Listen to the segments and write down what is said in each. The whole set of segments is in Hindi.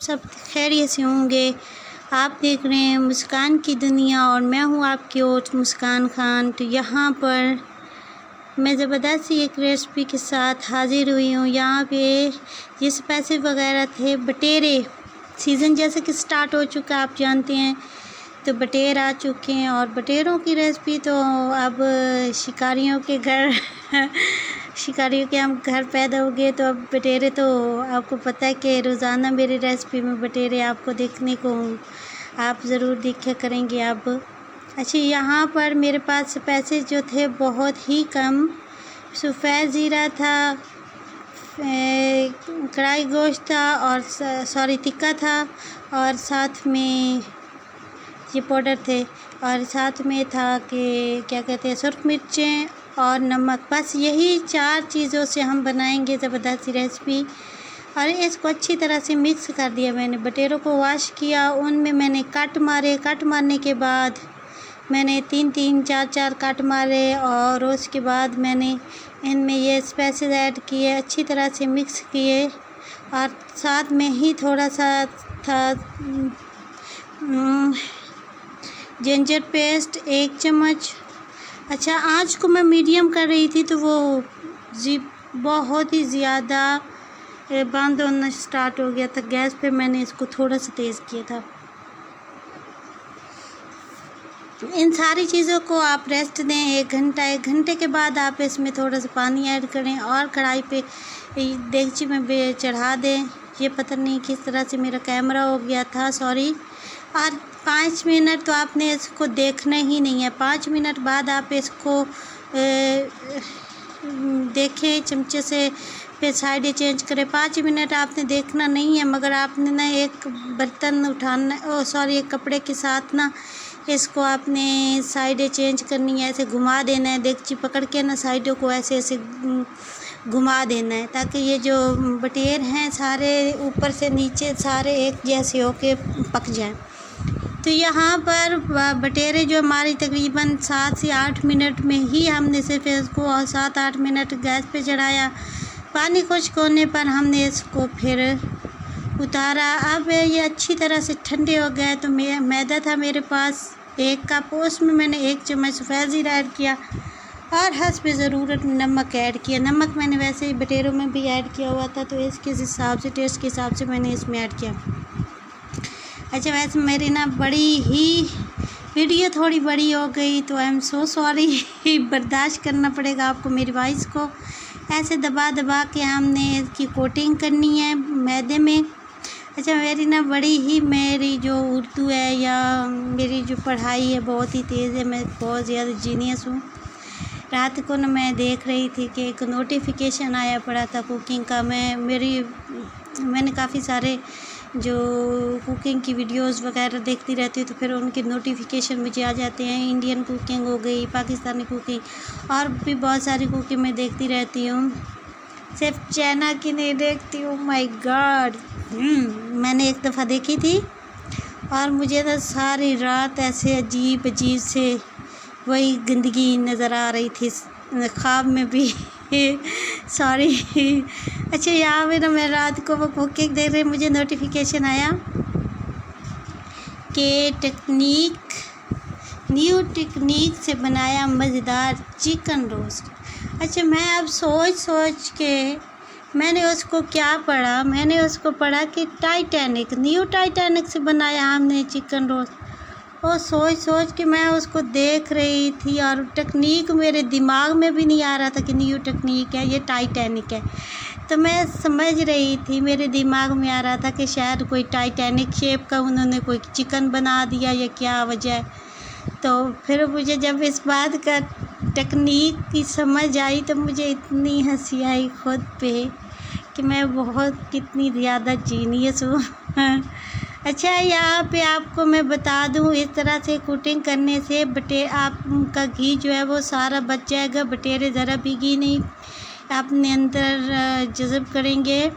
सब खैरियत से होंगे। आप देख रहे हैं मुस्कान की दुनिया और मैं हूँ आपकी होस्ट मुस्कान खान। तो यहाँ पर मैं ज़बरदस्त सी एक रेसिपी के साथ हाज़िर हुई हूँ। यहाँ पे ये स्पाइसेस वगैरह थे। बटेरे सीज़न जैसे कि स्टार्ट हो चुका है, आप जानते हैं, तो बटेर आ चुके हैं और बटेरों की रेसिपी तो अब शिकारियों के घर शिकारियों के हम घर पैदा हो गए, तो अब बटेरे तो आपको पता है कि रोज़ाना मेरी रेसिपी में बटेरे आपको देखने को आप ज़रूर देखा करेंगे अब। अच्छा, यहाँ पर मेरे पास स्पाइसेस जो थे बहुत ही कम। सफ़ेद ज़ीरा था, कढ़ाई गोश्त था और तिक्का था, और साथ में ये पाउडर थे, और साथ में था कि क्या कहते हैं, सुर्ख मिर्चें और नमक। बस यही 4 चीज़ों से हम बनाएंगे ज़बरदस्त सी रेसिपी। और इसको अच्छी तरह से मिक्स कर दिया मैंने। बटेरों को वॉश किया, उनमें मैंने कट मारे। कट मारने के बाद मैंने 3-3 4-4 कट मारे और उसके बाद मैंने इनमें ये स्पाइसेस ऐड किए, अच्छी तरह से मिक्स किए, और साथ में ही थोड़ा सा था जिंजर पेस्ट 1 चम्मच। अच्छा, आँच को मैं मीडियम कर रही थी तो वो बहुत ही ज़्यादा बंद होना स्टार्ट हो गया था गैस पे। मैंने इसको थोड़ा सा तेज़ किया था। इन सारी चीज़ों को आप रेस्ट दें 1 घंटा। 1 घंटे के बाद आप इसमें थोड़ा सा पानी ऐड करें और कढ़ाई पे देगची में चढ़ा दें। ये पता नहीं किस तरह से मेरा कैमरा हो गया था, सॉरी। और 5 मिनट तो आपने इसको देखना ही नहीं है। 5 मिनट बाद आप इसको देखें चमचे से, फिर साइडें चेंज करें। 5 मिनट आपने देखना नहीं है, मगर आपने ना एक बर्तन उठाना, एक कपड़े के साथ ना इसको आपने साइडें चेंज करनी है, ऐसे घुमा देना है। देगची पकड़ के ना साइडों को ऐसे ऐसे घुमा देना है, ताकि ये जो बटेर हैं सारे ऊपर से नीचे सारे एक जैसे होके पक जाएं। तो यहाँ पर बटेरे जो हमारी तकरीबन 7 से 8 मिनट में ही हमने सिर्फ इसको 7-8 मिनट गैस पे चढ़ाया। पानी खुश्क होने पर हमने इसको फिर उतारा। अब ये अच्छी तरह से ठंडे हो गए। तो मैदा था मेरे पास 1 कप, उसमें मैंने 1 चम्मच सफ़ेद ज़ीरा ऐड किया और हस्ब ज़रूरत नमक ऐड किया। नमक मैंने वैसे ही बटेरों में भी ऐड किया हुआ था, तो इसके हिसाब से, टेस्ट के हिसाब से मैंने इसमें ऐड किया। अच्छा, वैसे मेरी ना वीडियो थोड़ी बड़ी हो गई, तो आई एम सो सॉरी बर्दाश्त करना पड़ेगा आपको मेरी वॉइस को। ऐसे दबा दबा के हमने इसकी कोटिंग करनी है मैदे में। अच्छा, मेरी जो उर्दू है या मेरी जो पढ़ाई है बहुत ही तेज़ है, मैं बहुत ज़्यादा जीनियस हूँ। रात को ना मैं देख रही थी कि एक नोटिफिकेशन आया पड़ा था कुकिंग का। मैंने काफ़ी सारे जो कुकिंग की वीडियोस वगैरह देखती रहती हूँ, तो फिर उनके नोटिफिकेशन मुझे आ जाते हैं। इंडियन कुकिंग हो गई, पाकिस्तानी कुकिंग और भी बहुत सारी कुकिंग मैं देखती रहती हूँ, सिर्फ चाइना की नहीं देखती हूँ। माय गॉड, मैंने एक दफ़ा देखी थी और मुझे तो सारी रात ऐसे अजीब से वही गंदगी नज़र आ रही थी, ख्वाब में भी सॉरी। अच्छा, यहाँ पे ना मैं रात को वो कुकिंग देख रही, मुझे नोटिफिकेशन आया कि न्यू टेक्निक से बनाया मज़ेदार चिकन रोस्ट। अच्छा, मैं अब सोच के मैंने उसको पढ़ा कि न्यू टाइटैनिक से बनाया हमने चिकन रोस्ट। और सोच के मैं उसको देख रही थी और टेक्निक मेरे दिमाग में भी नहीं आ रहा था कि न्यू टेक्निक है, ये टाइटैनिक है। तो मैं समझ रही थी, मेरे दिमाग में आ रहा था कि शायद कोई टाइटैनिक शेप का उन्होंने कोई चिकन बना दिया या क्या वजह है। तो फिर मुझे जब इस बात का टेक्निक की समझ आई तो मुझे इतनी हंसी आई खुद पे कि मैं कितनी ज़्यादा जीनियस हूँ। अच्छा, यहाँ पे आपको मैं बता दूँ, इस तरह से कुकिंग करने से आपका घी जो है वो सारा बच जाएगा। बटेरे ज़रा भी घी नहीं अपने अंदर जज़ब करेंगे।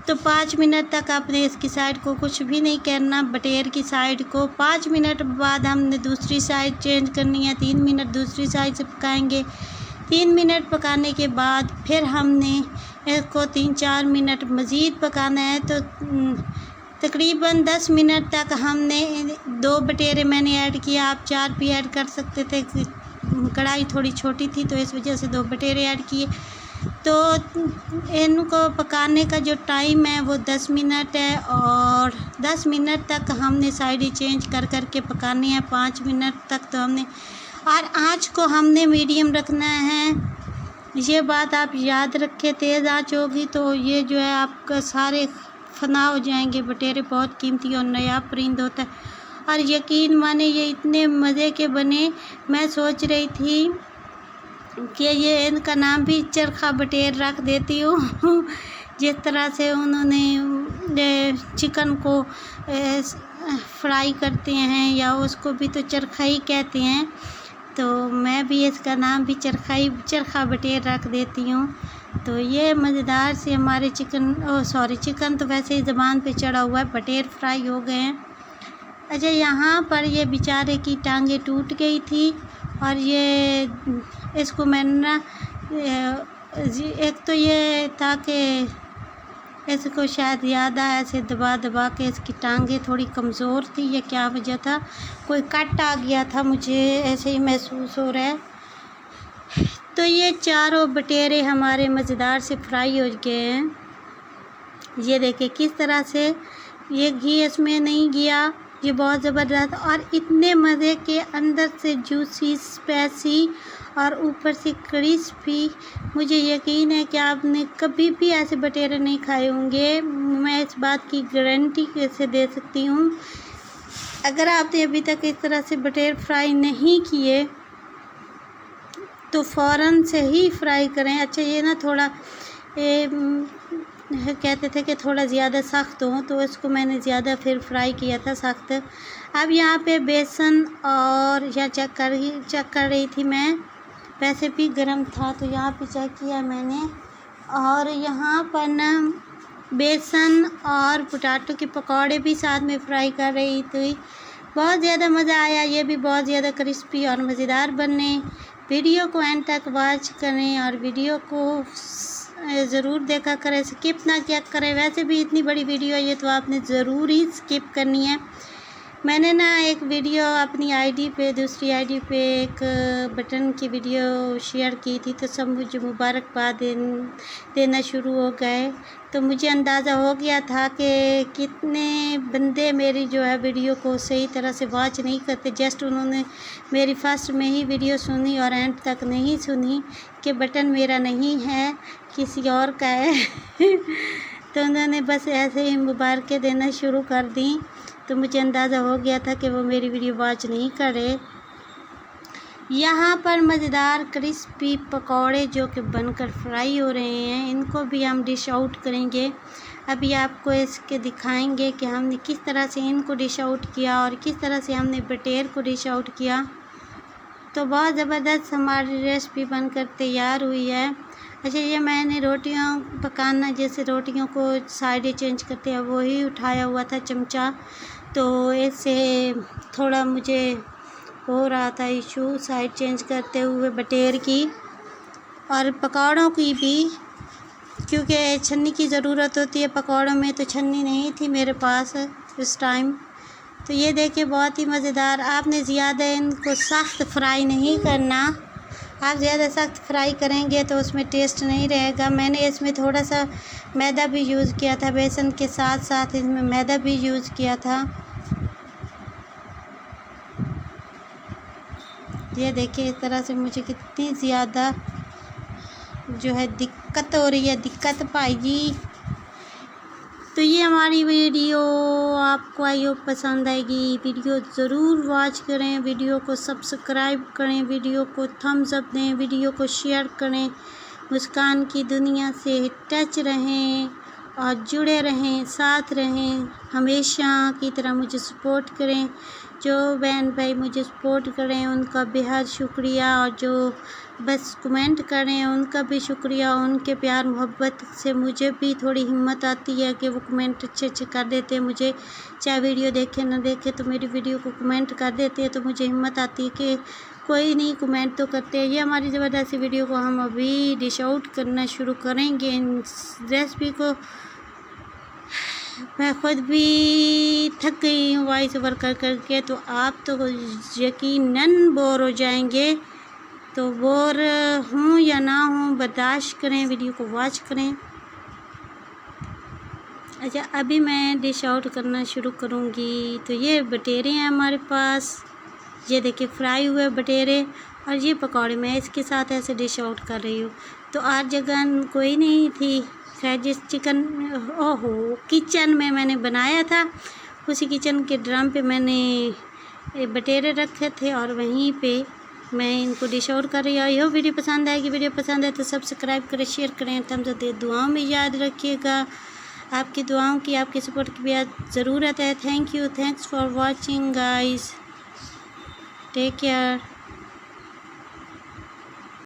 तो 5 मिनट तक आपने इसकी साइड को कुछ भी नहीं करना, बटेर की साइड को। 5 मिनट बाद हमने दूसरी साइड चेंज करनी है। 3 मिनट दूसरी साइड से पकाएंगे। 3 मिनट पकाने के बाद फिर हमने इसको 3-4 मिनट मज़ीद पकाना है। तो तकरीबन 10 मिनट तक हमने 2 बटेरे मैंने ऐड किया, आप 4 भी ऐड कर सकते थे, कढ़ाई थोड़ी छोटी थी तो इस वजह से 2 बटेरे ऐड किए। तो इनको पकाने का जो टाइम है वो 10 मिनट है और 10 मिनट तक हमने साइडें चेंज कर कर के पकानी है। 5 मिनट तक तो हमने, और आँच को हमने मीडियम रखना है। ये बात आप याद रखें, तेज़ आँच होगी तो ये जो है आपका सारे फना हो जाएंगे। बटेरे बहुत कीमती और नायाब परिंद होता है और यकीन माने ये इतने मज़े के बने। मैं सोच रही थी कि ये इनका नाम भी चरखा बटेर रख देती हूँ जिस तरह से उन्होंने चिकन को फ्राई करते हैं या उसको भी तो चरखा ही कहते हैं, तो मैं भी इसका नाम भी चरखा बटेर रख देती हूँ। तो ये मज़ेदार से हमारे चिकन तो वैसे ही ज़बान पे चढ़ा हुआ है, बटेर फ्राई हो गए हैं। अच्छा, यहाँ पर ये बेचारे की टांगें टूट गई थी और ये इसको मैंने ना एक तो ये था कि इसको शायद याद आया, ऐसे दबा दबा के इसकी टांगें थोड़ी कमज़ोर थी या क्या वजह था, कोई कट आ गया था, मुझे ऐसे ही महसूस हो रहा है। तो ये चारों बटेरे हमारे मज़ेदार से फ्राई हो गए हैं। ये देखिए किस तरह से ये घी इसमें नहीं गया, ये बहुत ज़बरदस्त और इतने मज़े के, अंदर से जूसी स्पाइसी और ऊपर से क्रिस्पी। मुझे यकीन है कि आपने कभी भी ऐसे बटेरे नहीं खाए होंगे, मैं इस बात की गारंटी कैसे दे सकती हूँ। अगर आपने अभी तक इस तरह से बटेर फ्राई नहीं किए तो फ़ौरन से ही फ्राई करें। अच्छा, ये ना थोड़ा कहते थे कि थोड़ा ज़्यादा सख्त हो, तो इसको मैंने ज़्यादा फिर फ्राई किया था सख्त। अब यहाँ पे बेसन और या चेक कर रही थी मैं, वैसे भी गर्म था तो यहाँ पे चेक किया मैंने, और यहाँ पर ना बेसन और पोटैटो के पकौड़े भी साथ में फ्राई कर रही थी। बहुत ज़्यादा मज़ा आया, ये भी बहुत ज़्यादा क्रिस्पी और मज़ेदार बने। वीडियो को एंड तक वॉच करें और वीडियो को ज़रूर देखा करें, स्किप ना किया करें। वैसे भी इतनी बड़ी वीडियो है ये तो आपने ज़रूर ही स्किप करनी है। मैंने ना एक वीडियो अपनी आईडी पे, दूसरी आईडी पे एक बटन की वीडियो शेयर की थी तो सब मुझे मुबारकबाद देना शुरू हो गए। तो मुझे अंदाज़ा हो गया था कि कितने बंदे मेरी जो है वीडियो को सही तरह से वॉच नहीं करते। जस्ट उन्होंने मेरी फर्स्ट में ही वीडियो सुनी और एंड तक नहीं सुनी कि बटन मेरा नहीं है, किसी और का है तो उन्होंने बस ऐसे ही मुबारकें देना शुरू कर दी। तो मुझे अंदाज़ा हो गया था कि वो मेरी वीडियो वॉच नहीं करे। यहाँ पर मज़ेदार क्रिस्पी पकौड़े जो कि बनकर फ्राई हो रहे हैं, इनको भी हम डिश आउट करेंगे। अभी आपको इसके दिखाएंगे कि हमने किस तरह से इनको डिश आउट किया और किस तरह से हमने बटेर को डिश आउट किया। तो बहुत ज़बरदस्त हमारी रेसिपी बनकर तैयार हुई है। अच्छा, ये मैंने रोटियां पकाना, जैसे रोटियों को साइडें चेंज करते हैं वही उठाया हुआ था चमचा, तो इससे थोड़ा मुझे हो रहा था इशू साइड चेंज करते हुए बटेर की और पकौड़ों की भी, क्योंकि छन्नी की ज़रूरत होती है पकौड़ों में, तो छन्नी नहीं थी मेरे पास इस टाइम। तो ये देखिए बहुत ही मज़ेदार। आपने ज़्यादा इनको सख्त फ्राई नहीं करना, आप ज़्यादा सख्त फ्राई करेंगे तो उसमें टेस्ट नहीं रहेगा। मैंने इसमें थोड़ा सा मैदा भी यूज़ किया था, बेसन के साथ साथ इसमें मैदा भी यूज़ किया था। ये देखिए इस तरह से मुझे कितनी ज़्यादा जो है दिक्कत हो रही है, दिक्कत पाएगी। तो ये हमारी वीडियो आपको आई होप पसंद आएगी। वीडियो ज़रूर वॉच करें, वीडियो को सब्सक्राइब करें, वीडियो को थम्स अप दें, वीडियो को शेयर करें। मुस्कान की दुनिया से टच रहें और जुड़े रहें, साथ रहें, हमेशा की तरह मुझे सपोर्ट करें। जो बहन भाई मुझे सपोर्ट करें उनका बेहद शुक्रिया, और जो बस कमेंट करें उनका भी शुक्रिया। उनके प्यार मोहब्बत से मुझे भी थोड़ी हिम्मत आती है कि वो कमेंट अच्छे अच्छे कर देते हैं मुझे, चाहे वीडियो देखे ना देखे तो मेरी वीडियो को कमेंट कर देते हैं, तो मुझे हिम्मत आती है कि कोई नहीं कमेंट तो करते हैं। ये हमारी ज़बरदस्त वीडियो को हम अभी डिश आउट करना शुरू करेंगे। इन रेसिपी को मैं ख़ुद भी थक गई हूँ वॉइस ओवर कर करके, तो आप तो यकीनन बोर हो जाएंगे। तो बोर हूँ या ना हूँ, बर्दाश्त करें, वीडियो को वॉच करें। अच्छा, अभी मैं डिश आउट करना शुरू करूँगी। तो ये बटेरे हैं हमारे पास, ये देखिए फ्राई हुए बटेरे, और ये पकौड़े मैं इसके साथ ऐसे डिश आउट कर रही हूँ। तो आज जगह कोई नहीं थी, शायद जिस चिकन ओहो किचन में मैंने बनाया था, उसी किचन के ड्रम पे मैंने बटेरे रखे थे और वहीं पे मैं इनको डिश आउट कर रही हूँ। यह वीडियो पसंद आएगी, वीडियो पसंद है तो सब्सक्राइब करें, शेयर करें, थम्स अप दे, दुआओं में याद रखिएगा। आपकी दुआओं की, आपकी सपोर्ट की भी ज़रूरत है। Thank you, thanks for watching guys, take care.